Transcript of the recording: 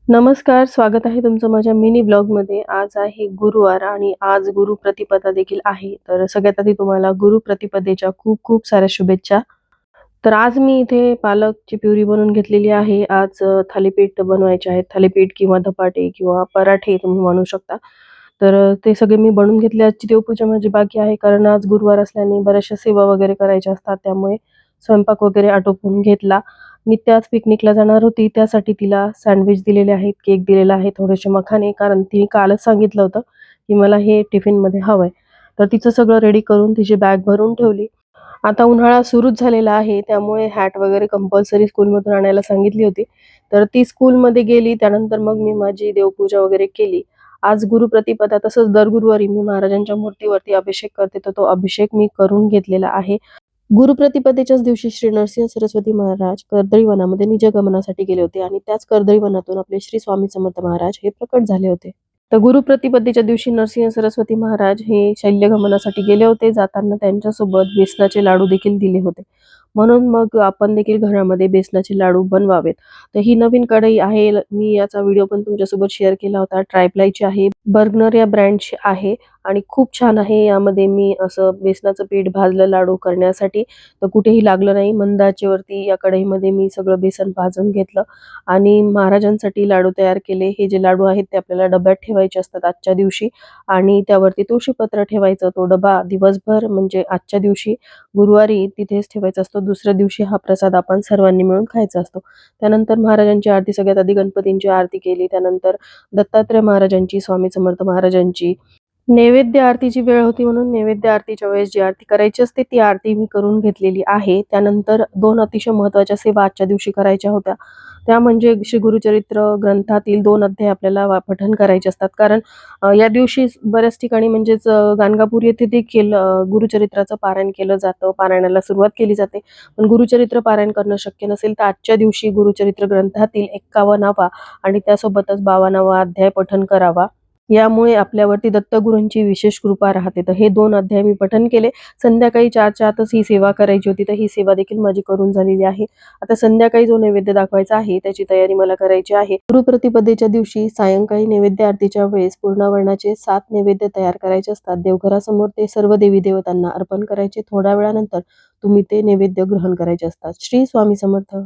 नमस्कार, स्वागत आहे तुमचं माझ्या मिनी ब्लॉगमध्ये. आज आहे गुरुवार आणि आज गुरुप्रतिपदा देखील आहे. तर सगळ्यात आधी तुम्हाला गुरुप्रतिपदेच्या खूप खूप साऱ्या शुभेच्छा. तर आज मी इथे पालकची प्युरी बनवून घेतलेली आहे. आज थालीपीठ बनवायचे आहेत. थालीपीठ किंवा धपाटे किंवा पराठे तुम्ही म्हणू शकता. तर ते सगळे मी बनवून घेतले. आजची देवपूजा माझी बाकी आहे, कारण आज गुरुवार असल्याने बऱ्याचशा सेवा वगैरे करायच्या असतात. त्यामुळे स्वयंपाक वगैरे आटोपून घेतला. नित्या आज पिकनिकला जाणार होती, त्यासाठी तिला सँडविच दिलेले आहेत, केक दिलेला आहे, थोडेसे मखाने, कारण तिने कालच सांगितलं होतं, की मला हे टिफिनमध्ये हवंय. तर तिचं सगळं रेडी करून तिची बॅग भरून ठेवली. आता उन्हाळा सुरूच झालेला आहे, त्यामुळे हॅट वगैरे कंपल्सरी स्कूलमधून आणायला सांगितली होती. तर ती स्कूलमध्ये गेली. त्यानंतर मग मी माझी देवपूजा वगैरे केली. आज गुरुप्रतिपदा, तसंच दर गुरुवारी मी महाराजांच्या मूर्तीवरती अभिषेक करते, तर तो अभिषेक मी करून घेतलेला आहे. गुरुप्रतिपदेच्याच दिवशी श्री नरसिंह सरस्वती महाराज कर्दळीवनामध्ये निजगमनासाठी गेले होते आणि त्याच कर्दळीवनातून आपले श्री स्वामी समर्थ महाराज हे प्रकट झाले होते. तर गुरुप्रतिपदेच्या दिवशी नरसिंह सरस्वती महाराज हे शल्यगमनासाठी गेले होते. जाताना त्यांच्यासोबत बेसनाचे लाडू देखील दिले होते. म्हणून मग आपण देखील घरामध्ये बेसनाचे लाडू बनवावेत. तर ही नवीन कढई आहे. मी याचा व्हिडिओ पण तुमच्यासोबत शेअर केला होता. ट्रायप्लायची आहे. बर्गनर या ब्रँडची आहे आणि खूप छान आहे. यामध्ये मी असं बेसनाचं पीठ भाजलं लाडू करण्यासाठी, तर कुठेही लागलं नाही. मंद आचेवरती या कढईमध्ये मी सगळं बेसन भाजून घेतलं आणि महाराजांसाठी लाडू तयार केले. हे जे लाडू आहेत ते आपल्याला डब्यात ठेवायचे असतात आजच्या दिवशी आणि त्यावरती तुळशीपत्र ठेवायचं. तो डबा दिवसभर म्हणजे आजच्या दिवशी गुरुवारी तिथेच ठेवायचा असतो. दुसऱ्या दिवशी हा प्रसाद आपण सर्वांनी मिळून खायचा असतो. त्यानंतर महाराजांची आरती, सगळ्यात आधी गणपतींची आरती केली. त्यानंतर दत्तात्रय महाराजांची, स्वामी समर्थ महाराजांची, नैवेद्य आरतीची वेळ होती म्हणून नैवेद्य आरतीच्या वेळेस जी आरती करायची असते ती आरती मी करून घेतलेली आहे. त्यानंतर 2 अतिशय महत्त्वाच्या सेवा आजच्या दिवशी करायच्या होत्या. त्या म्हणजे श्री गुरुचरित्र ग्रंथातील 2 अध्याय आपल्याला पठण करायचे असतात. कारण या दिवशी बऱ्याच ठिकाणी म्हणजेच गाणगापूर येथे देखील गुरुचरित्राचं पारायण केलं जातं. पारायणाला सुरुवात केली जाते. पण गुरुचरित्र पारायण करणं शक्य नसेल तर आजच्या दिवशी गुरुचरित्र ग्रंथातील 51वा आणि त्यासोबतच 52वा अध्याय पठण करावा. यामुळे आपल्यावरती दत्तगुरूंची विशेष कृपा राहते. तर हे 2 अध्याय मी पठण केले. संध्याकाळी 4च्या आतच ही सेवा करायची होती, तर ही सेवा देखील माझी करून झालेली आहे. आता संध्याकाळी जो नैवेद्य दाखवायचा आहे त्याची तयारी मला करायची आहे. गुरुप्रतिपदेच्या दिवशी सायंकाळी नैवेद्य आरतीच्या वेळेस पूर्णावरणाचे 7 नैवेद्य तयार करायचे असतात. देवघरासमोर ते सर्व देवी देवतांना अर्पण करायचे. थोड्या वेळानंतर तुम्ही ते नैवेद्य ग्रहण करायचे असतात. श्री स्वामी समर्थ.